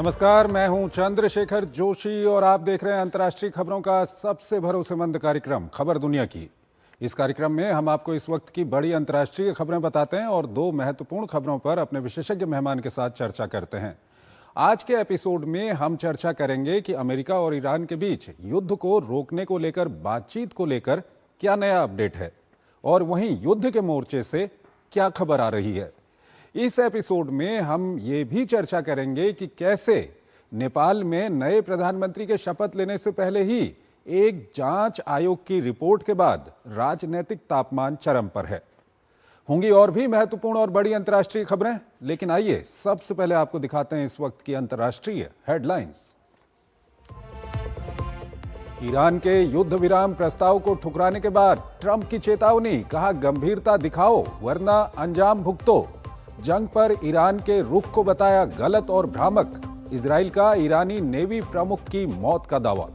नमस्कार, मैं हूं चंद्रशेखर जोशी और आप देख रहे हैं अंतर्राष्ट्रीय खबरों का सबसे भरोसेमंद कार्यक्रम खबर दुनिया की। इस कार्यक्रम में हम आपको इस वक्त की बड़ी अंतर्राष्ट्रीय खबरें बताते हैं और दो महत्वपूर्ण खबरों पर अपने विशेषज्ञ मेहमान के साथ चर्चा करते हैं। आज के एपिसोड में हम चर्चा करेंगे कि अमेरिका और ईरान के बीच युद्ध को रोकने को लेकर बातचीत को लेकर क्या नया अपडेट है और वहीं युद्ध के मोर्चे से क्या खबर आ रही है। इस एपिसोड में हम ये भी चर्चा करेंगे कि कैसे नेपाल में नए प्रधानमंत्री के शपथ लेने से पहले ही एक जांच आयोग की रिपोर्ट के बाद राजनीतिक तापमान चरम पर है। होंगी और भी महत्वपूर्ण और बड़ी अंतर्राष्ट्रीय खबरें, लेकिन आइए सबसे पहले आपको दिखाते हैं इस वक्त की अंतर्राष्ट्रीय हेडलाइंस। ईरान के युद्ध विराम प्रस्ताव को ठुकराने के बाद ट्रंप की चेतावनी, कहा गंभीरता दिखाओ वरना अंजाम भुगतो। जंग पर ईरान के रुख को बताया गलत और भ्रामक। इजराइल का ईरानी नेवी प्रमुख की मौत का दावा।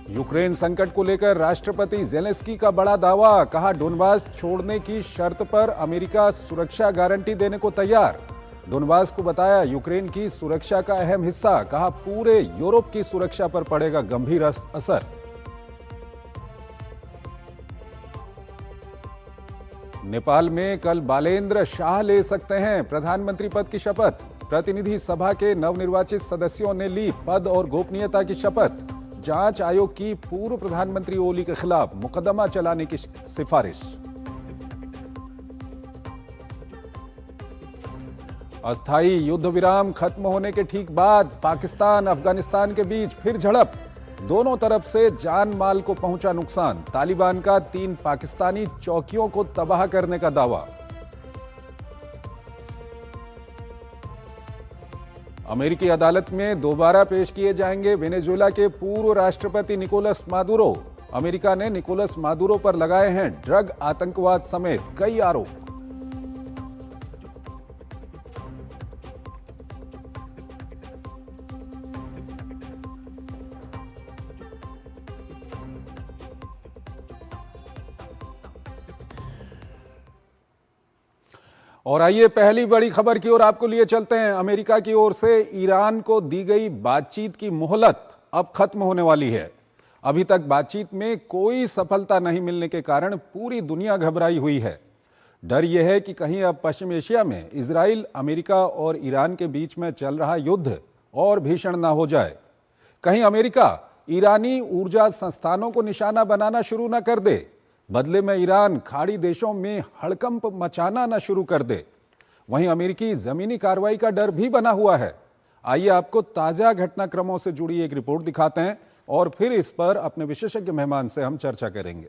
यूक्रेन संकट को लेकर राष्ट्रपति जेलेंस्की का बड़ा दावा, कहा डोनबास छोड़ने की शर्त पर अमेरिका सुरक्षा गारंटी देने को तैयार। डोनबास को बताया यूक्रेन की सुरक्षा का अहम हिस्सा, कहा पूरे यूरोप की सुरक्षा पर पड़ेगा गंभीर असर। नेपाल में कल बालेंद्र शाह ले सकते हैं प्रधानमंत्री पद की शपथ। प्रतिनिधि सभा के नवनिर्वाचित सदस्यों ने ली पद और गोपनीयता की शपथ। जांच आयोग की पूर्व प्रधानमंत्री ओली के खिलाफ मुकदमा चलाने की सिफारिश। अस्थायी युद्ध विराम खत्म होने के ठीक बाद पाकिस्तान अफगानिस्तान के बीच फिर झड़प। दोनों तरफ से जान माल को पहुंचा नुकसान। तालिबान का 3 पाकिस्तानी चौकियों को तबाह करने का दावा। अमेरिकी अदालत में दोबारा पेश किए जाएंगे वेनेजुएला के पूर्व राष्ट्रपति निकोलस मादुरो। अमेरिका ने निकोलस मादुरो पर लगाए हैं ड्रग, आतंकवाद समेत कई आरोप। और आइए पहली बड़ी खबर की ओर आपको लिए चलते हैं। अमेरिका की ओर से ईरान को दी गई बातचीत की मोहलत अब खत्म होने वाली है। अभी तक बातचीत में कोई सफलता नहीं मिलने के कारण पूरी दुनिया घबराई हुई है। डर यह है कि कहीं अब पश्चिम एशिया में इजराइल, अमेरिका और ईरान के बीच में चल रहा युद्ध और भीषण ना हो जाए। कहीं अमेरिका ईरानी ऊर्जा संस्थानों को निशाना बनाना शुरू ना कर दे, बदले में ईरान खाड़ी देशों में हड़कंप मचाना न शुरू कर दे। वहीं अमेरिकी जमीनी कार्रवाई का डर भी बना हुआ है। आइए आपको ताजा घटनाक्रमों से जुड़ी एक रिपोर्ट दिखाते हैं और फिर इस पर अपने विशेषज्ञ मेहमान से हम चर्चा करेंगे।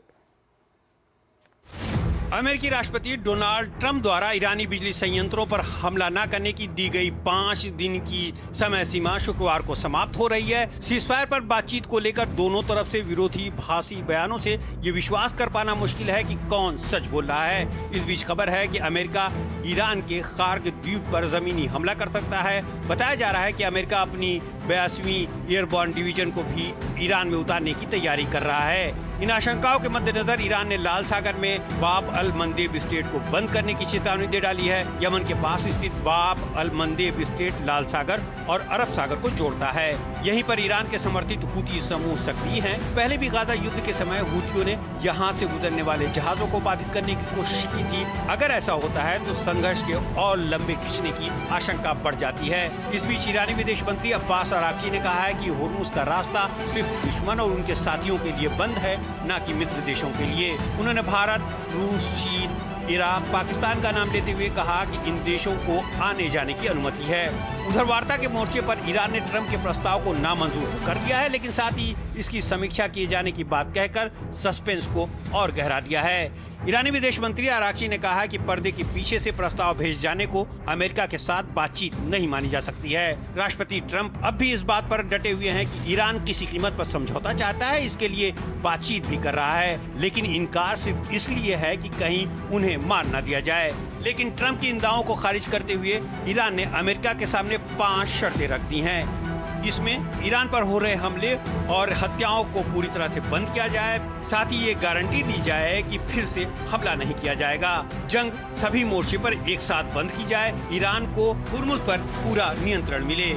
अमेरिकी राष्ट्रपति डोनाल्ड ट्रंप द्वारा ईरानी बिजली संयंत्रों पर हमला न करने की दी गई 5 दिन की समय सीमा शुक्रवार को समाप्त हो रही है। सीजफायर पर बातचीत को लेकर दोनों तरफ से विरोधी भाषी बयानों से ये विश्वास कर पाना मुश्किल है कि कौन सच बोल रहा है। इस बीच खबर है कि अमेरिका ईरान के खार्ग द्वीप पर जमीनी हमला कर सकता है। बताया जा रहा है कि अमेरिका अपनी 82वीं एयरबॉर्न डिवीजन को भी ईरान में उतारने की तैयारी कर रहा है। इन आशंकाओं के मद्देनजर ईरान ने लाल सागर में बाब अल मंदेब स्टेट को बंद करने की चेतावनी दे डाली है। यमन के पास स्थित बाब अल मंदेब स्टेट लाल सागर और अरब सागर को जोड़ता है। यहीं पर ईरान के समर्थित हूती समूह सक्रिय हैं। पहले भी गाजा युद्ध के समय हूतियों ने यहां से गुजरने वाले जहाजों को बाधित करने की कोशिश की थी। अगर ऐसा होता है तो संघर्ष के और लंबे खिंचने की आशंका बढ़ जाती है। इस बीच ईरानी विदेश मंत्री अब्बास अराक्ची ने कहा है कि होर्मुज का रास्ता सिर्फ दुश्मन और उनके साथियों के लिए बंद है, न कि मित्र देशों के लिए। उन्होंने भारत, रूस, चीन, इराक, पाकिस्तान का नाम लेते हुए कहा कि इन देशों को आने जाने की अनुमति है। उधर वार्ता के मोर्चे पर ईरान ने ट्रंप के प्रस्ताव को नामंजूर कर दिया है, लेकिन साथ ही इसकी समीक्षा किए जाने की बात कहकर सस्पेंस को और गहरा दिया है। ईरानी विदेश मंत्री अराक्ची ने कहा कि पर्दे के पीछे से प्रस्ताव भेज जाने को अमेरिका के साथ बातचीत नहीं मानी जा सकती है। राष्ट्रपति ट्रंप अब भी इस बात पर डटे हुए हैं कि ईरान किसी कीमत पर समझौता चाहता है, इसके लिए बातचीत भी कर रहा है, लेकिन इनकार सिर्फ इसलिए है कि कहीं उन्हें मार न दिया जाए। लेकिन ट्रंप की इन दावों को खारिज करते हुए ईरान ने अमेरिका के सामने 5 शर्तें रख दी हैं। इसमें ईरान पर हो रहे हमले और हत्याओं को पूरी तरह से बंद किया जाए, साथ ही ये गारंटी दी जाए कि फिर से हमला नहीं किया जाएगा। जंग सभी मोर्चे पर एक साथ बंद की जाए, ईरान को हुर्मुज पर पूरा नियंत्रण मिले।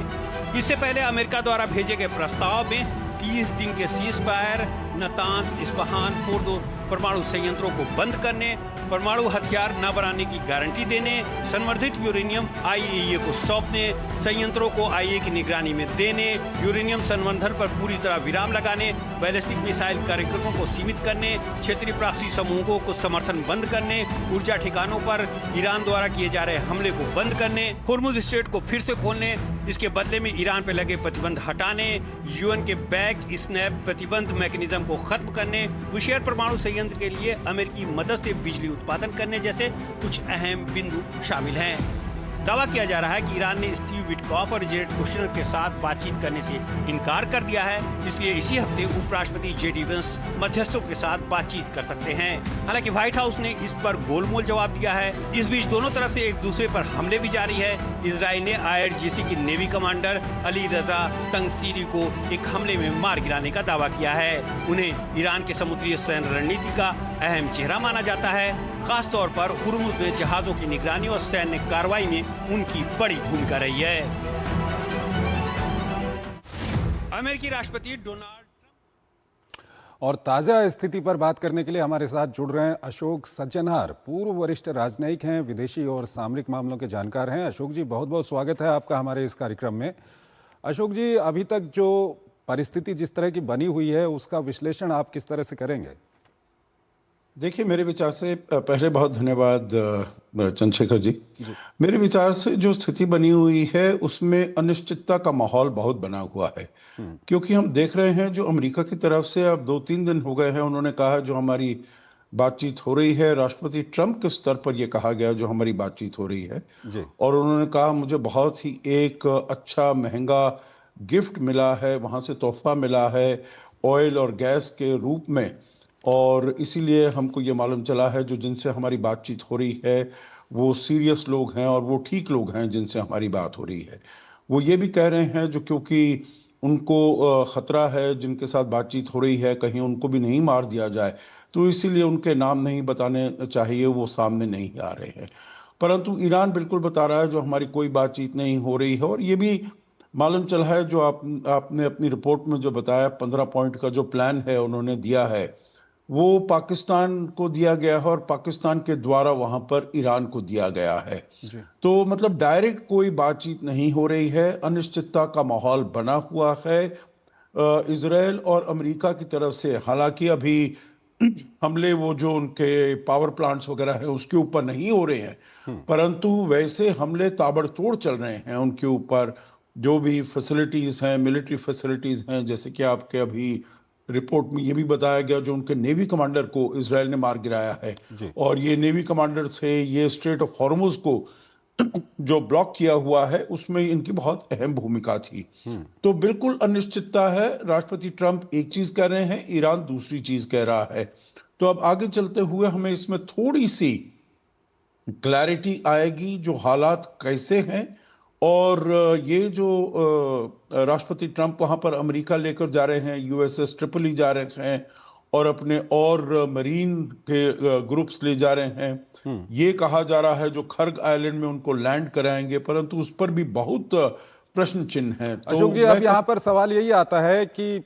इससे पहले अमेरिका द्वारा भेजे गए प्रस्ताव में 30 दिन के cease fire, Natanz, Isfahan, Fordow परमाणु संयंत्रों को बंद करने, परमाणु हथियार न बनाने की गारंटी देने, संवर्धित यूरेनियम आईएईए को सौंपने, संयंत्रों को आईएईए की निगरानी में देने, यूरेनियम संवर्धन पर पूरी तरह विराम लगाने, बैलिस्टिक मिसाइल कार्यक्रमों को सीमित करने, क्षेत्रीय प्रॉक्सी समूहों को समर्थन बंद करने, ऊर्जा ठिकानों पर ईरान द्वारा किए जा रहे हमले को बंद करने, हुर्मुज स्ट्रेट को फिर से खोलने, इसके बदले में ईरान पर लगे प्रतिबंध हटाने, यूएन के बैक स्नैप प्रतिबंध मैकेनिज्म को खत्म करने, बुशेयर परमाणु संयंत्र के लिए अमेरिकी मदद से बिजली उत्पादन करने जैसे कुछ अहम बिंदु शामिल हैं। दावा किया जा रहा है कि ईरान ने स्टीव विटकॉफ और जेरेड कुशनर के साथ बातचीत करने से इनकार कर दिया है, इसलिए इसी हफ्ते उपराष्ट्रपति जेडी वेंस मध्यस्थों के साथ बातचीत कर सकते हैं। हालांकि व्हाइट हाउस ने इस पर गोलमोल जवाब दिया है। इस बीच दोनों तरफ से एक दूसरे पर हमले भी जारी है। इजराइल ने आईआरजीसी की नेवी कमांडर अली रजा तंगसीरी को एक हमले में मार गिराने का दावा किया है। उन्हें ईरान के समुद्री सैन्य रणनीति का अहम चेहरा माना जाता है। खास तौर पर हुर्मुज में जहाजों की निगरानी और सैन्य कार्रवाई में उनकी बड़ी भूमिका रही है। अमेरिकी राष्ट्रपति डोनाल्ड और ताजा स्थिति पर बात करने के लिए हमारे साथ जुड़ रहे हैं अशोक सज्जनहार, पूर्व वरिष्ठ राजनयिक हैं, विदेशी और सामरिक मामलों के जानकार हैं। अशोक जी, बहुत बहुत स्वागत है आपका हमारे इस कार्यक्रम में। अशोक जी, अभी तक जो परिस्थिति जिस तरह की बनी हुई है उसका विश्लेषण आप किस तरह से करेंगे? देखिए, मेरे विचार से पहले बहुत धन्यवाद चंद्रशेखर जी। मेरे विचार से जो स्थिति बनी हुई है उसमें अनिश्चितता का माहौल बहुत बना हुआ है, क्योंकि हम देख रहे हैं जो अमेरिका की तरफ से अब 2-3 दिन हो गए हैं, उन्होंने कहा जो हमारी बातचीत हो रही है, राष्ट्रपति ट्रंप के स्तर पर यह कहा गया जो हमारी बातचीत हो रही है जी। और उन्होंने कहा मुझे बहुत ही एक अच्छा महंगा गिफ्ट मिला है, वहां से तोहफा मिला है ऑयल और गैस के रूप में, और इसीलिए हमको ये मालूम चला है जो जिनसे हमारी बातचीत हो रही है वो सीरियस लोग हैं और वो ठीक लोग हैं जिनसे हमारी बात हो रही है। वो ये भी कह रहे हैं जो क्योंकि उनको ख़तरा है जिनके साथ बातचीत हो रही है कहीं उनको भी नहीं मार दिया जाए, तो इसीलिए उनके नाम नहीं बताने चाहिए, वो सामने नहीं आ रहे हैं। परंतु ईरान बिल्कुल बता रहा है जो हमारी कोई बातचीत नहीं हो रही है, और ये भी मालूम चला है जो आपने अपनी रिपोर्ट में जो बताया 15 पॉइंट का जो प्लान है उन्होंने दिया है वो पाकिस्तान को दिया गया है और पाकिस्तान के द्वारा वहां पर ईरान को दिया गया है जी। तो मतलब डायरेक्ट कोई बातचीत नहीं हो रही है, अनिश्चितता का माहौल बना हुआ है इजराइल और अमेरिका की तरफ से। हालांकि अभी हमले वो जो उनके पावर प्लांट्स वगैरह है उसके ऊपर नहीं हो रहे हैं, परंतु वैसे हमले ताबड़तोड़ चल रहे हैं उनके ऊपर। जो भी फैसिलिटीज हैं, मिलिट्री फैसिलिटीज हैं, जैसे कि आपके अभी रिपोर्ट में ये भी बताया गया जो उनके नेवी कमांडर को इजराइल ने मार गिराया है, और ये नेवी कमांडर थे, ये स्ट्रेट ऑफ हॉर्मुज को जो ब्लॉक किया हुआ है उसमें इनकी बहुत अहम भूमिका थी। तो बिल्कुल अनिश्चितता है। राष्ट्रपति ट्रंप एक चीज कह रहे हैं, ईरान दूसरी चीज कह रहा है। तो अब आगे चलते हुए हमें इसमें थोड़ी सी क्लैरिटी आएगी जो हालात कैसे हैं, और ये जो राष्ट्रपति ट्रंप वहां पर अमेरिका लेकर जा रहे हैं, यूएसएस ट्रिपली जा रहे हैं और अपने और मरीन के ग्रुप्स ले जा रहे हैं। ये कहा जा रहा है जो खर्ग आइलैंड में उनको लैंड कराएंगे, परंतु उस पर भी बहुत प्रश्न चिन्ह है। तो अशोक जी, अब यहाँ पर सवाल यही आता है कि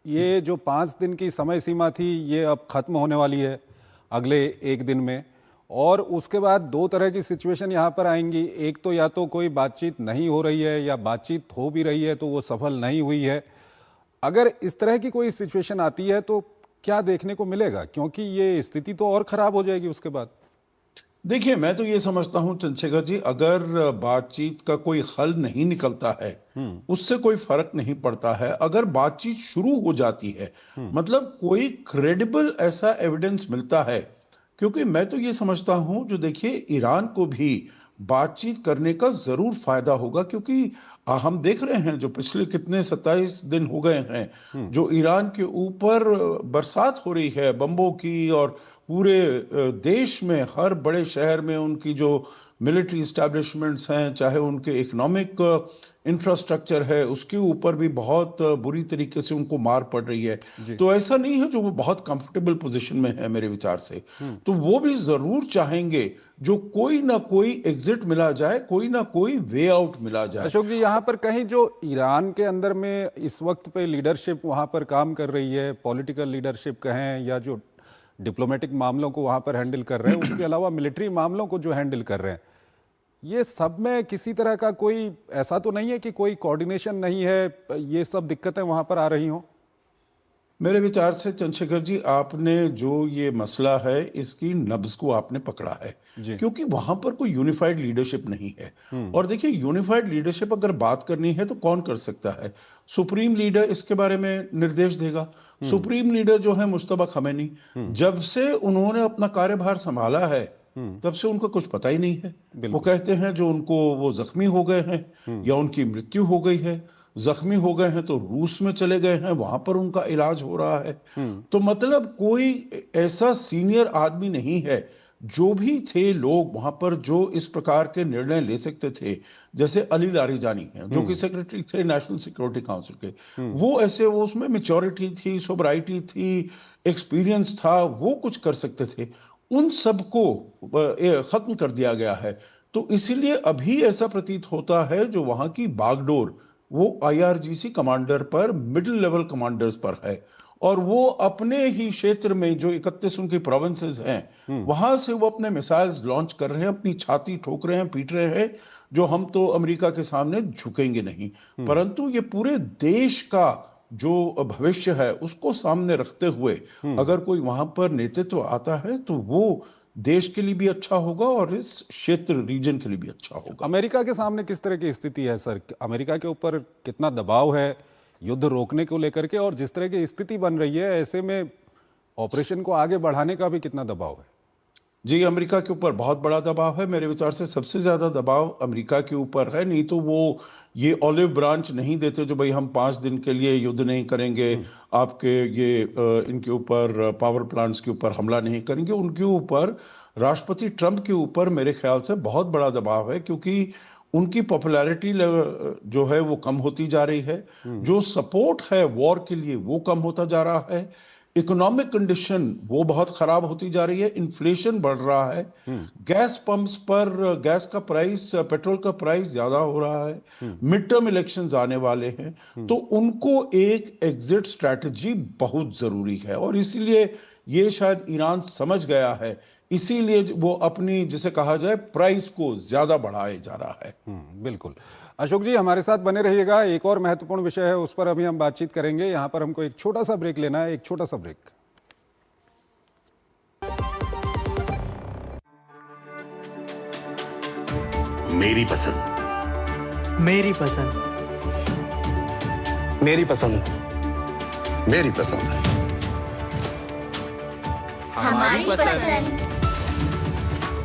ये जो 5 दिन की समय सीमा थी ये अब खत्म होने वाली है अगले 1 दिन में, और उसके बाद 2 तरह की सिचुएशन यहाँ पर आएंगी। एक तो या तो कोई बातचीत नहीं हो रही है या बातचीत हो भी रही है तो वो सफल नहीं हुई है। अगर इस तरह की कोई सिचुएशन आती है तो क्या देखने को मिलेगा, क्योंकि ये स्थिति तो और खराब हो जाएगी उसके बाद? देखिए, मैं तो ये समझता हूं चंद्रशेखर जी, अगर बातचीत का कोई हल नहीं निकलता है उससे कोई फर्क नहीं पड़ता है। अगर बातचीत शुरू हो जाती है, मतलब कोई क्रेडिबल ऐसा एविडेंस मिलता है, क्योंकि मैं तो ये समझता हूं जो देखिए ईरान को भी बातचीत करने का जरूर फायदा होगा, क्योंकि हम देख रहे हैं जो पिछले कितने 27 दिन हो गए हैं जो ईरान के ऊपर बरसात हो रही है बम्बों की, और पूरे देश में हर बड़े शहर में उनकी जो मिलिट्री इस्टेब्लिशमेंट्स हैं, चाहे उनके इकोनॉमिक इंफ्रास्ट्रक्चर है, उसके ऊपर भी बहुत बुरी तरीके से उनको मार पड़ रही है। तो ऐसा नहीं है जो वो बहुत कंफर्टेबल पोजीशन में है मेरे विचार से। तो वो भी जरूर चाहेंगे जो कोई ना कोई एग्जिट मिला जाए, कोई ना कोई वे आउट मिला जाए। अशोक जी, यहाँ पर कहीं जो ईरान के अंदर में इस वक्त पे लीडरशिप वहाँ पर काम कर रही है, पॉलिटिकल लीडरशिप कहें या जो डिप्लोमेटिक मामलों को वहाँ पर हैंडल कर रहे हैं, उसके अलावा मिलिट्री मामलों को जो हैंडल कर रहे हैं, ये सब में किसी तरह का कोई ऐसा तो नहीं है कि कोई कोऑर्डिनेशन नहीं है, ये सब दिक्कतें वहाँ पर आ रही हों? मेरे विचार से चंद्रशेखर जी, आपने जो ये मसला है इसकी नब्ज को आपने पकड़ा है, क्योंकि वहां पर कोई यूनिफाइड लीडरशिप नहीं है। और देखिए, यूनिफाइड लीडरशिप अगर बात करनी है तो कौन कर सकता है? सुप्रीम लीडर इसके बारे में निर्देश देगा। सुप्रीम लीडर जो है मुश्तबा खमेनी, जब से उन्होंने अपना कार्यभार संभाला है तब से उनको कुछ पता ही नहीं है। वो कहते हैं जो उनको वो जख्मी हो गए हैं या उनकी मृत्यु हो गई है, जख्मी हो गए हैं तो रूस में चले गए हैं, वहां पर उनका इलाज हो रहा है। तो मतलब कोई ऐसा सीनियर आदमी नहीं है। जो भी थे लोग वहां पर जो इस प्रकार के निर्णय ले सकते थे, जैसे अली लारीजानी हैं जो कि सेक्रेटरी थे नेशनल सिक्योरिटी काउंसिल के, वो ऐसे, वो उसमें मैच्योरिटी थी, सोबराइटी थी, एक्सपीरियंस था, वो कुछ कर सकते थे। उन सबको खत्म कर दिया गया है। तो इसीलिए अभी ऐसा प्रतीत होता है जो वहां की बागडोर वो IRGC कमांडर पर, मिडिल लेवल कमांडर्स पर है, और वो अपने ही क्षेत्र में जो 31 उनकी प्रोविंसेस हैं वहां से वो अपने मिसाइल्स लॉन्च कर रहे हैं, अपनी छाती ठोक रहे हैं, पीट रहे हैं, जो हम तो अमेरिका के सामने झुकेंगे नहीं। परंतु ये पूरे देश का जो भविष्य है उसको सामने रखते हुए अगर कोई वहां पर नेतृत्व आता है तो वो देश के लिए भी अच्छा होगा और इस क्षेत्र रीजन के लिए भी अच्छा होगा। अमेरिका के सामने किस तरह की स्थिति है सर? अमेरिका के ऊपर कितना दबाव है युद्ध रोकने को लेकर के, और जिस तरह की स्थिति बन रही है ऐसे में ऑपरेशन को आगे बढ़ाने का भी कितना दबाव है? जी, अमेरिका के ऊपर बहुत बड़ा दबाव है। मेरे विचार से सबसे ज्यादा दबाव अमेरिका के ऊपर है। नहीं तो वो ये ऑलिव ब्रांच नहीं देते जो भाई हम 5 दिन के लिए युद्ध नहीं करेंगे, आपके ये इनके ऊपर पावर प्लांट्स के ऊपर हमला नहीं करेंगे। उनके ऊपर, राष्ट्रपति ट्रंप के ऊपर मेरे ख्याल से बहुत बड़ा दबाव है, क्योंकि उनकी पॉपुलैरिटी जो है वो कम होती जा रही है। जो सपोर्ट है वॉर के लिए वो कम होता जा रहा है। इकोनॉमिक कंडीशन वो बहुत खराब होती जा रही है। इन्फ्लेशन बढ़ रहा है। गैस पंप्स पर गैस का प्राइस, पेट्रोल का प्राइस ज्यादा हो रहा है। मिड टर्म इलेक्शंस आने वाले हैं, तो उनको एक एग्जिट स्ट्रैटेजी बहुत जरूरी है, और इसीलिए ये शायद ईरान समझ गया है, इसीलिए वो अपनी, जिसे कहा जाए, प्राइस को ज्यादा बढ़ाए जा रहा है। बिल्कुल। अशोक जी, हमारे साथ बने रहिएगा। एक और महत्वपूर्ण विषय है, उस पर अभी हम बातचीत करेंगे। यहाँ पर हमको एक छोटा सा ब्रेक लेना है, एक छोटा सा ब्रेक। मेरी पसंद, मेरी पसंद, मेरी पसंद, मेरी पसंद, हमारी पसंद,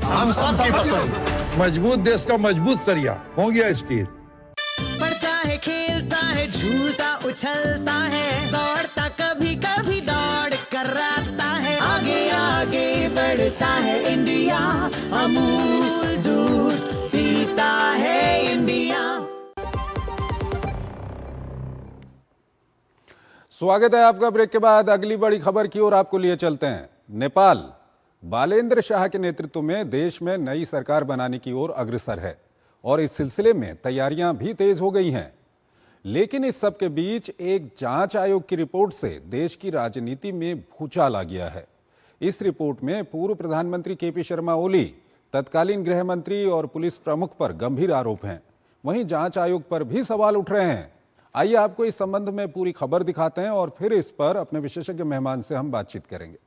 हम सबकी पसंद। मजबूत देश का मजबूत सरिया हो गया स्टील। पढ़ता है, खेलता है, झूलता उछलता है, दौड़ता कभी कभी दौड़ कराता है, आगे आगे बढ़ता है इंडिया, अमूल दूध पीता है इंडिया। स्वागत है आपका ब्रेक के बाद। अगली बड़ी खबर की ओर आपको लिए चलते हैं। नेपाल बालेंद्र शाह के नेतृत्व में देश में नई सरकार बनाने की ओर अग्रसर है और इस सिलसिले में तैयारियां भी तेज हो गई हैं। लेकिन इस सब के बीच एक जांच आयोग की रिपोर्ट से देश की राजनीति में भूचाल आ गया है। इस रिपोर्ट में पूर्व प्रधानमंत्री केपी शर्मा ओली, तत्कालीन गृह मंत्री और पुलिस प्रमुख पर गंभीर आरोप हैं। वहीं जांच आयोग पर भी सवाल उठ रहे हैं। आइए आपको इस संबंध में पूरी खबर दिखाते हैं और फिर इस पर अपने विशेषज्ञ मेहमान से हम बातचीत करेंगे।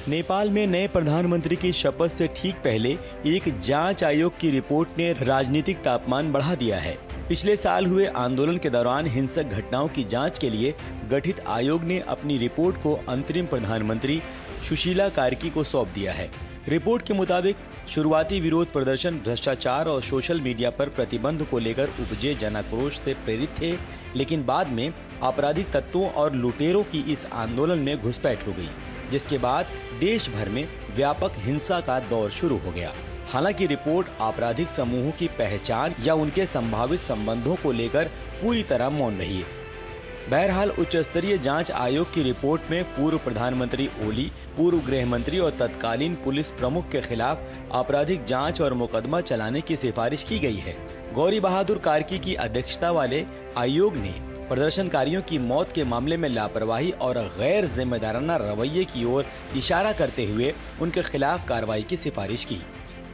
नेपाल में नए प्रधानमंत्री की शपथ से ठीक पहले एक जांच आयोग की रिपोर्ट ने राजनीतिक तापमान बढ़ा दिया है। पिछले साल हुए आंदोलन के दौरान हिंसक घटनाओं की जांच के लिए गठित आयोग ने अपनी रिपोर्ट को अंतरिम प्रधानमंत्री सुशीला कार्की को सौंप दिया है। रिपोर्ट के मुताबिक शुरुआती विरोध प्रदर्शन भ्रष्टाचार और सोशल मीडिया पर प्रतिबंध को लेकर उपजे जनाक्रोश से प्रेरित थे, लेकिन बाद में आपराधिक तत्वों और लुटेरों की इस आंदोलन में घुसपैठ हो गई। जिसके बाद देश भर में व्यापक हिंसा का दौर शुरू हो गया। हालांकि रिपोर्ट आपराधिक समूहों की पहचान या उनके संभावित संबंधों को लेकर पूरी तरह मौन रही है। बहरहाल उच्च स्तरीय जांच आयोग की रिपोर्ट में पूर्व प्रधानमंत्री ओली, पूर्व गृह मंत्री और तत्कालीन पुलिस प्रमुख के खिलाफ आपराधिक जांच और मुकदमा चलाने की सिफारिश की गई है। गौरी बहादुर कार्की की अध्यक्षता वाले आयोग ने प्रदर्शनकारियों की मौत के मामले में लापरवाही और गैर जिम्मेदाराना रवैये की ओर इशारा करते हुए उनके खिलाफ कार्रवाई की सिफारिश की।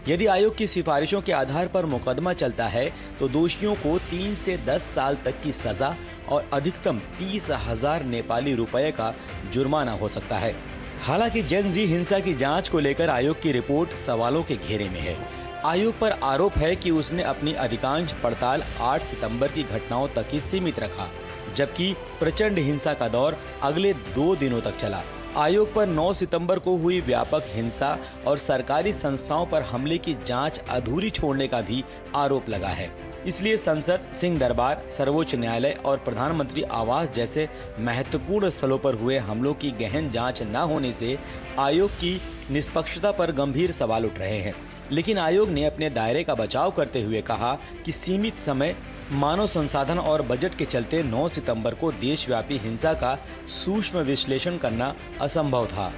यदि आयोग की सिफारिशों के आधार पर मुकदमा चलता है तो दोषियों को 3 से 10 साल तक की सजा और अधिकतम 30,000 नेपाली रुपए का जुर्माना हो सकता है। हालांकि जेन जी हिंसा की जांच को लेकर आयोग की रिपोर्ट सवालों के घेरे में है। आयोग पर आरोप है कि उसने अपनी अधिकांश पड़ताल 8 सितंबर की घटनाओं तक ही सीमित रखा, जबकि प्रचंड हिंसा का दौर अगले 2 दिनों तक चला। आयोग पर 9 सितंबर को हुई व्यापक हिंसा और सरकारी संस्थाओं पर हमले की जांच अधूरी छोड़ने का भी आरोप लगा है। इसलिए संसद, सिंह दरबार, सर्वोच्च न्यायालय और प्रधानमंत्री आवास जैसे महत्वपूर्ण स्थलों पर हुए हमलों की गहन जांच न होने से आयोग की निष्पक्षता पर गंभीर सवाल उठ रहे हैं। लेकिन आयोग ने अपने दायरे का बचाव करते हुए कहा कि सीमित समय, मानव संसाधन और बजट के चलते 9 सितंबर को देशव्यापी हिंसा का सूक्ष्म विश्लेषण करना असंभव था।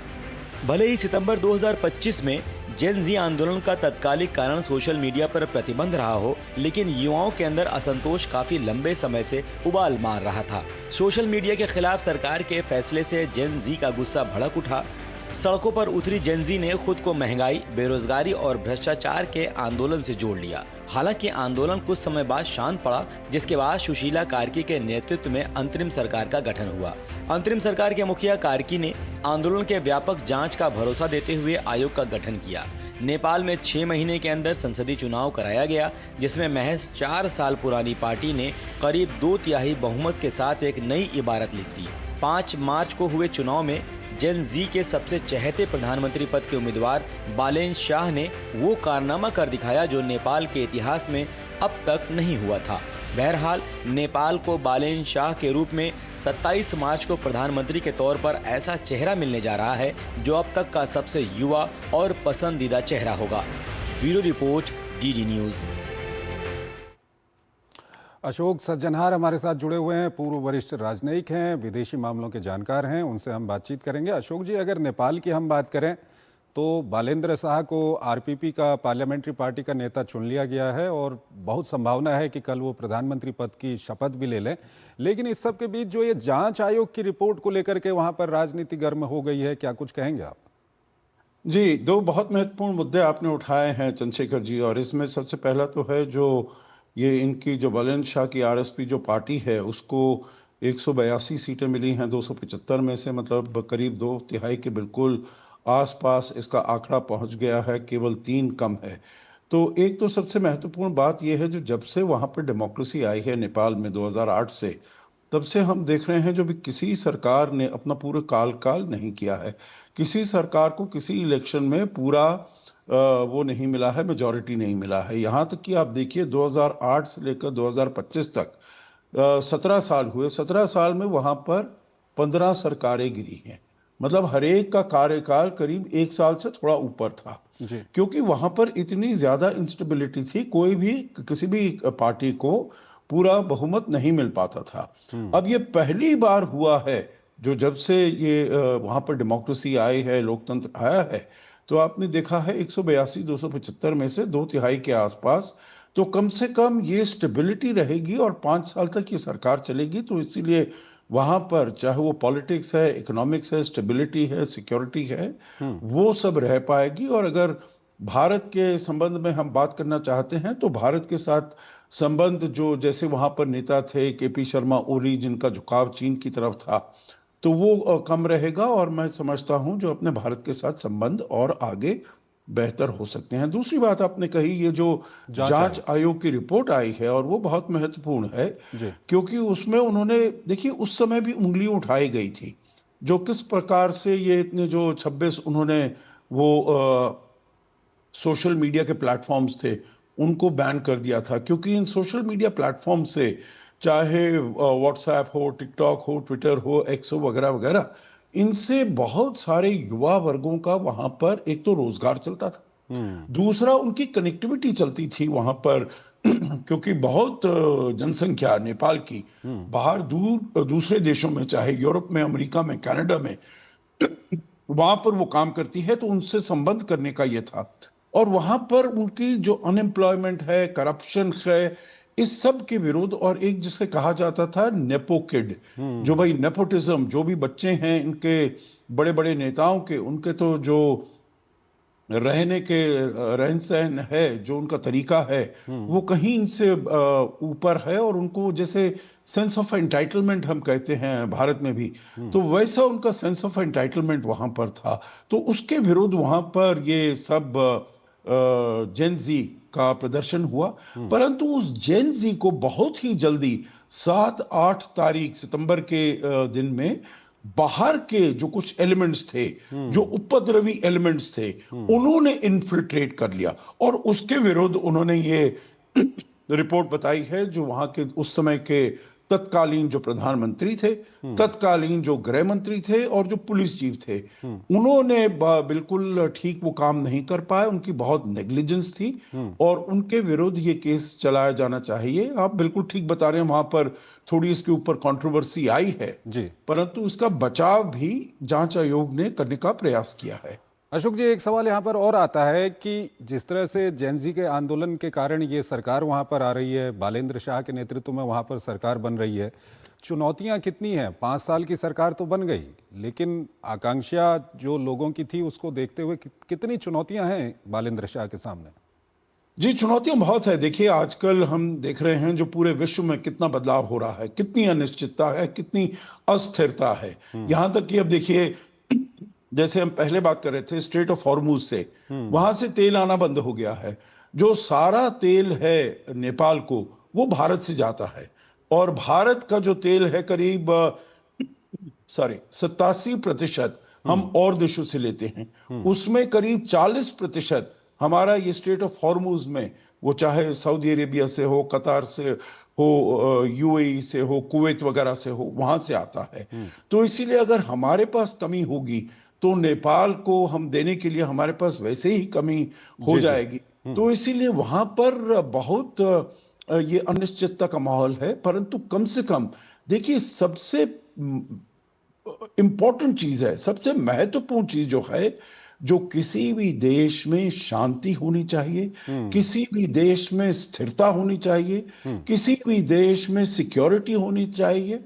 भले ही सितंबर 2025 में जेन जी आंदोलन का तत्कालिक कारण सोशल मीडिया पर प्रतिबंध रहा हो, लेकिन युवाओं के अंदर असंतोष काफी लंबे समय से उबाल मार रहा था। सोशल मीडिया के खिलाफ सरकार के फैसले से जेन जी का गुस्सा भड़क उठा। सड़कों पर उतरी जेन जी ने खुद को महंगाई, बेरोजगारी और भ्रष्टाचार के आंदोलन से जोड़ लिया। हालांकि आंदोलन कुछ समय बाद शांत पड़ा, जिसके बाद सुशीला कार्की के नेतृत्व में अंतरिम सरकार का गठन हुआ। अंतरिम सरकार के मुखिया कार्की ने आंदोलन के व्यापक जांच का भरोसा देते हुए आयोग का गठन किया। नेपाल में 6 महीने के अंदर संसदीय चुनाव कराया गया, जिसमें महज 4 साल पुरानी पार्टी ने करीब 2/3 बहुमत के साथ एक नई इबारत लिख दी। 5 मार्च को हुए चुनाव में जेन जी के सबसे चहेते प्रधानमंत्री पद के उम्मीदवार बालेन शाह ने वो कारनामा कर दिखाया जो नेपाल के इतिहास में अब तक नहीं हुआ था। बहरहाल नेपाल को बालेन शाह के रूप में 27 मार्च को प्रधानमंत्री के तौर पर ऐसा चेहरा मिलने जा रहा है जो अब तक का सबसे युवा और पसंदीदा चेहरा होगा। Bureau report, DD news. Ashok Sajjanhar हमारे साथ जुड़े हुए हैं, पूर्व वरिष्ठ राजनयिक हैं, विदेशी मामलों के जानकार हैं, उनसे हम बातचीत करेंगे। अशोक जी, अगर नेपाल की हम बात करें तो बालेंद्र शाह को आरपीपी का पार्लियामेंट्री पार्टी का नेता चुन लिया गया है और बहुत संभावना है कि कल वो प्रधानमंत्री पद की शपथ भी ले लें। लेकिन इस सब के बीच जो ये जांच आयोग की रिपोर्ट को लेकर के वहां पर राजनीति गर्म हो गई है, क्या कुछ कहेंगे आप? जी, 2 बहुत महत्वपूर्ण मुद्दे आपने उठाए हैं चंद्रशेखर जी, और इसमें सबसे पहला तो है जो ये इनकी जो बालेंद्र शाह की आरएसपी जो पार्टी है उसको 182 सीटें मिली हैं 275 में से, मतलब करीब 2/3 के बिल्कुल आसपास इसका आंकड़ा पहुंच गया है, केवल 3 कम है। तो एक तो सबसे महत्वपूर्ण बात यह है जो जब से वहां पर डेमोक्रेसी आई है नेपाल में 2008 से, तब से हम देख रहे हैं जो भी किसी सरकार ने अपना पूरा काल नहीं किया है। किसी सरकार को किसी इलेक्शन में पूरा वो नहीं मिला है, मेजॉरिटी नहीं मिला है। यहाँ तक कि आप देखिए 2008 से लेकर 2025 तक 17 साल हुए, 17 साल में वहाँ पर 15 सरकारें गिरी हैं। मतलब हर एक का कार्यकाल करीब 1 साल से थोड़ा ऊपर था जी। क्योंकि वहाँ पर इतनी ज़्यादा इंस्टेबिलिटी थी, कोई भी किसी भी पार्टी को पूरा बहुमत नहीं मिल पाता था। अब ये पहली बार हुआ है जो जब से ये वहाँ पर डेमोक्रेसी आई है, लोकतंत्र आया है, तो आपने देखा है 182 275 में से 2/3 के आसपास, तो कम से कम ये स्टेबिलिटी रहेगी और 5 साल तक ये सरकार चलेगी। तो इसीलिए वहाँ पर चाहे वो पॉलिटिक्स है, इकोनॉमिक्स है, स्टेबिलिटी है, सिक्योरिटी है, वो सब रह पाएगी। और अगर भारत के संबंध में हम बात करना चाहते हैं तो भारत के साथ संबंध जो जैसे वहाँ पर नेता थे केपी शर्मा ओली, जिनका झुकाव चीन की तरफ था, तो वो कम रहेगा और मैं समझता हूं जो अपने भारत के साथ संबंध और आगे बेहतर हो सकते हैं। दूसरी बात आपने कही, ये जो जांच आयोग की रिपोर्ट आई है और वो बहुत महत्वपूर्ण है क्योंकि उसमें उन्होंने, देखिए उस समय भी उंगली उठाई गई थी जो किस प्रकार से ये इतने जो 26 उन्होंने वो सोशल मीडिया के प्लेटफॉर्म्स थे उनको बैन कर दिया था, क्योंकि इन सोशल मीडिया प्लेटफॉर्म से चाहे व्हाट्सएप हो, टिकटॉक हो, ट्विटर हो, एक्स हो, वगैरह वगैरह, इनसे बहुत सारे युवा वर्गों का वहां पर एक तो रोजगार चलता था, दूसरा उनकी कनेक्टिविटी चलती थी वहां पर क्योंकि बहुत जनसंख्या नेपाल की बाहर दूर दूसरे देशों में, चाहे यूरोप में, अमेरिका में, कनाडा में, वहां पर वो काम करती है, तो उनसे संबंध करने का ये था। और वहां पर उनकी जो अनएम्प्लॉयमेंट है, करप्शन है, इस सब के विरुद्ध, और एक जिसे कहा जाता था नेपो किड, जो भाई नेपोटिज्म, जो भी बच्चे हैं इनके बड़े बड़े नेताओं के, उनके तो जो रहने के रहन सहन है, जो उनका तरीका है, वो कहीं इनसे ऊपर है, और उनको जैसे सेंस ऑफ एंटाइटलमेंट हम कहते हैं भारत में भी, तो वैसा उनका सेंस ऑफ एंटाइटलमेंट वहां पर था। तो उसके विरुद्ध वहां पर ये सब जेन जी का प्रदर्शन हुआ, परंतु उस जेन जी को बहुत ही जल्दी 7-8 तारीख सितंबर के दिन में बाहर के जो कुछ एलिमेंट्स थे, जो उपद्रवी एलिमेंट्स थे, उन्होंने इन्फिल्ट्रेट कर लिया, और उसके विरुद्ध उन्होंने ये रिपोर्ट बताई है, जो वहां के उस समय के तत्कालीन जो प्रधानमंत्री थे, तत्कालीन जो गृह मंत्री थे, और जो पुलिस चीफ थे, उन्होंने बिल्कुल ठीक वो काम नहीं कर पाए, उनकी बहुत नेग्लिजेंस थी, और उनके विरुद्ध ये केस चलाया जाना चाहिए। आप बिल्कुल ठीक बता रहे हैं, वहां पर थोड़ी इसके ऊपर कंट्रोवर्सी आई है जी, परंतु इसका बचाव भी जांच आयोग ने करने का प्रयास किया है। अशोक जी, एक सवाल यहाँ पर और आता है कि जिस तरह से जेन जी के आंदोलन के कारण ये सरकार वहाँ पर आ रही है, बालेंद्र शाह के नेतृत्व में वहाँ पर सरकार बन रही है, चुनौतियाँ कितनी हैं? 5 साल की सरकार तो बन गई, लेकिन आकांक्षा जो लोगों की थी उसको देखते हुए कितनी चुनौतियाँ हैं बालेंद्र शाह के सामने? जी, चुनौतियां बहुत है। देखिए, आजकल हम देख रहे हैं जो पूरे विश्व में कितना बदलाव हो रहा है, कितनी अनिश्चितता है, कितनी अस्थिरता है। यहां तक कि अब देखिए, जैसे हम पहले बात कर रहे थे स्ट्रेट ऑफ हॉर्मुज से, वहां से तेल आना बंद हो गया है। जो सारा तेल है नेपाल को, वो भारत से जाता है, और भारत का जो तेल है करीब 87% हम और देशों से लेते हैं, उसमें करीब 40% हमारा ये स्ट्रेट ऑफ हॉर्मुज में, वो चाहे सऊदी अरेबिया से हो, कतार से हो, यूएई से हो, कुवैत वगैरह से हो, वहां से आता है। तो इसीलिए अगर हमारे पास कमी होगी तो नेपाल को हम देने के लिए हमारे पास वैसे ही कमी हो जाएगी। तो इसीलिए वहां पर बहुत ये अनिश्चितता का माहौल है, परंतु कम से कम देखिए, सबसे इंपॉर्टेंट चीज है, सबसे महत्वपूर्ण चीज जो है, जो किसी भी देश में शांति होनी चाहिए, किसी भी देश में स्थिरता होनी चाहिए, किसी भी देश में सिक्योरिटी होनी चाहिए,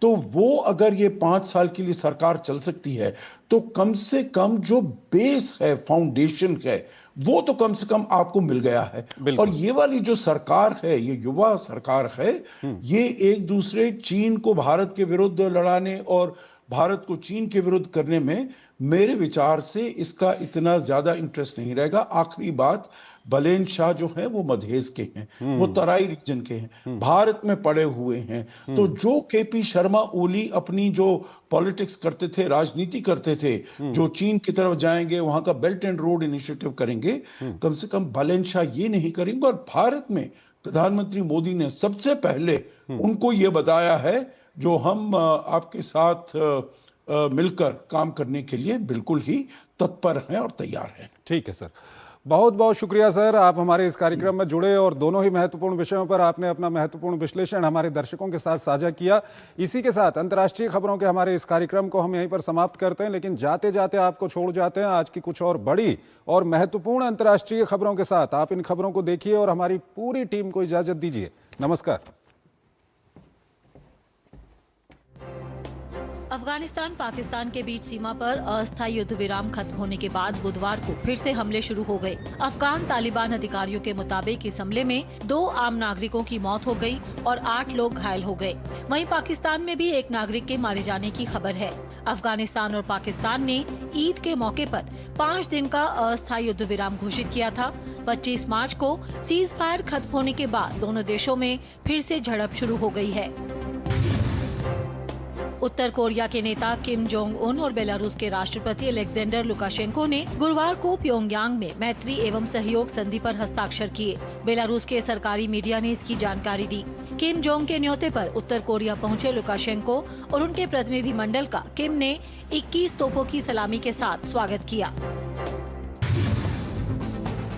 तो वो अगर ये 5 साल के लिए सरकार चल सकती है, तो कम से कम जो बेस है, फाउंडेशन है, वो तो कम से कम आपको मिल गया है। और ये वाली जो सरकार है, ये युवा सरकार है, ये एक दूसरे चीन को भारत के विरुद्ध लड़ाने और भारत को चीन के विरुद्ध करने में मेरे विचार से इसका इतना ज्यादा इंटरेस्ट नहीं रहेगा। आखिरी बात, बालेंद्र शाह जो है वो मधेश के हैं, वो तराई रीजन के हैं, भारत में पड़े हुए हैं। तो जो केपी शर्मा ओली अपनी जो पॉलिटिक्स करते थे, राजनीति करते थे, जो चीन की तरफ जाएंगे, वहां का बेल्ट एंड रोड इनिशिएटिव करेंगे, कम से कम बालेंद्र शाह ये नहीं करेंगे। और भारत में प्रधानमंत्री मोदी ने सबसे पहले उनको ये बताया है, जो हम आपके साथ मिलकर काम करने के लिए बिल्कुल ही तत्पर हैं और तैयार हैं। ठीक है सर, बहुत बहुत शुक्रिया सर, आप हमारे इस कार्यक्रम में जुड़े और दोनों ही महत्वपूर्ण विषयों पर आपने अपना महत्वपूर्ण विश्लेषण हमारे दर्शकों के साथ साझा किया। इसी के साथ अंतर्राष्ट्रीय खबरों के हमारे इस कार्यक्रम को हम यहीं पर समाप्त करते हैं, लेकिन जाते जाते आपको छोड़ जाते हैं आज की कुछ और बड़ी और महत्वपूर्ण अंतर्राष्ट्रीय खबरों के साथ। आप इन खबरों को देखिए और हमारी पूरी टीम को इजाजत दीजिए। नमस्कार। अफगानिस्तान पाकिस्तान के बीच सीमा पर अस्थायी युद्ध विराम खत्म होने के बाद बुधवार को फिर से हमले शुरू हो गए। अफगान तालिबान अधिकारियों के मुताबिक इस हमले में 2 आम नागरिकों की मौत हो गई और 8 लोग घायल हो गए। वहीं पाकिस्तान में भी एक नागरिक के मारे जाने की खबर है। अफगानिस्तान और पाकिस्तान ने ईद के मौके पर 5 दिन का अस्थायी युद्ध विराम घोषित किया था। 25 मार्च को सीज फायर खत्म होने के बाद दोनों देशों में फिर से झड़प शुरू हो गई है। उत्तर कोरिया के नेता किम जोंग उन और बेलारूस के राष्ट्रपति अलेक्जेंडर लुकाशेंको ने गुरुवार को प्योंगयांग में मैत्री एवं सहयोग संधि पर हस्ताक्षर किए। बेलारूस के सरकारी मीडिया ने इसकी जानकारी दी। किम जोंग के न्योते पर उत्तर कोरिया पहुंचे लुकाशेंको और उनके प्रतिनिधि मंडल का किम ने 21 तोपों की सलामी के साथ स्वागत किया।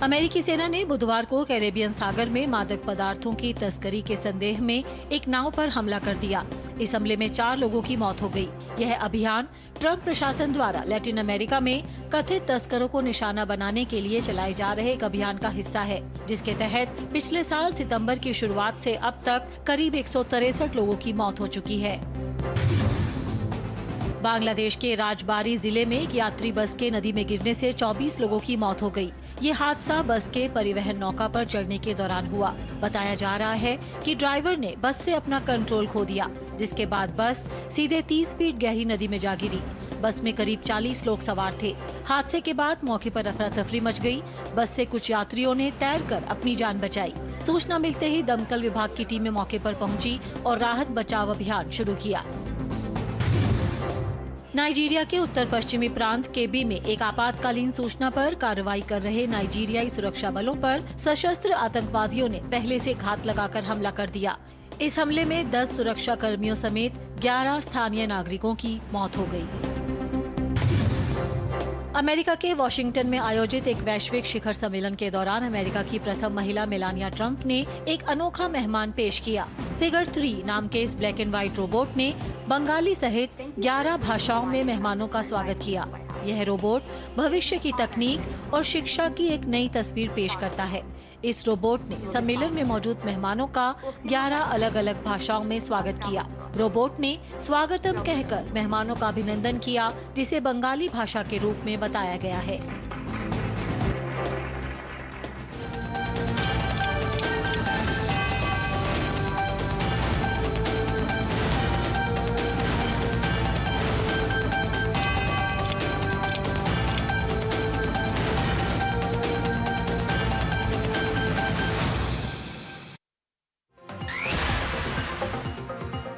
अमेरिकी सेना ने बुधवार को कैरेबियन सागर में मादक पदार्थों की तस्करी के संदेह में एक नाव पर हमला कर दिया। इस हमले में 4 लोगों की मौत हो गई। यह अभियान ट्रंप प्रशासन द्वारा लैटिन अमेरिका में कथित तस्करों को निशाना बनाने के लिए चलाए जा रहे एक अभियान का हिस्सा है, जिसके तहत पिछले साल सितंबर की शुरुआत से अब तक करीब 163 लोगों की मौत हो चुकी है। बांग्लादेश के राजबारी जिले में एक यात्री बस के नदी में गिरने से 24 लोगों की मौत हो गई। ये हादसा बस के परिवहन नौका पर चढ़ने के दौरान हुआ। बताया जा रहा है कि ड्राइवर ने बस से अपना कंट्रोल खो दिया, जिसके बाद बस सीधे 30 फीट गहरी नदी में जा गिरी। बस में करीब 40 लोग सवार थे। हादसे के बाद मौके पर अफरा तफरी मच गई। बस से कुछ यात्रियों ने तैरकर अपनी जान बचाई। सूचना मिलते ही दमकल विभाग की टीमें मौके पर पहुंची और राहत बचाव अभियान शुरू किया। नाइजीरिया के उत्तर पश्चिमी प्रांत केबी में एक आपातकालीन सूचना पर कार्रवाई कर रहे नाइजीरियाई सुरक्षा बलों पर सशस्त्र आतंकवादियों ने पहले से घात लगाकर हमला कर दिया। इस हमले में 10 सुरक्षा कर्मियों समेत 11 स्थानीय नागरिकों की मौत हो गई। अमेरिका के वॉशिंगटन में आयोजित एक वैश्विक शिखर सम्मेलन के दौरान अमेरिका की प्रथम महिला मेलानिया ट्रंप ने एक अनोखा मेहमान पेश किया। फिगर 3 नाम के इस ब्लैक एंड व्हाइट रोबोट ने बंगाली सहित 11 भाषाओं में मेहमानों का स्वागत किया। यह रोबोट भविष्य की तकनीक और शिक्षा की एक नई तस्वीर पेश करता है। इस रोबोट ने सम्मेलन में मौजूद मेहमानों का 11 अलग अलग भाषाओं में स्वागत किया। रोबोट ने स्वागतम कहकर मेहमानों का अभिनंदन किया, जिसे बंगाली भाषा के रूप में बताया गया है।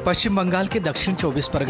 पश्चिम बंगाल के दक्षिण 24 परगना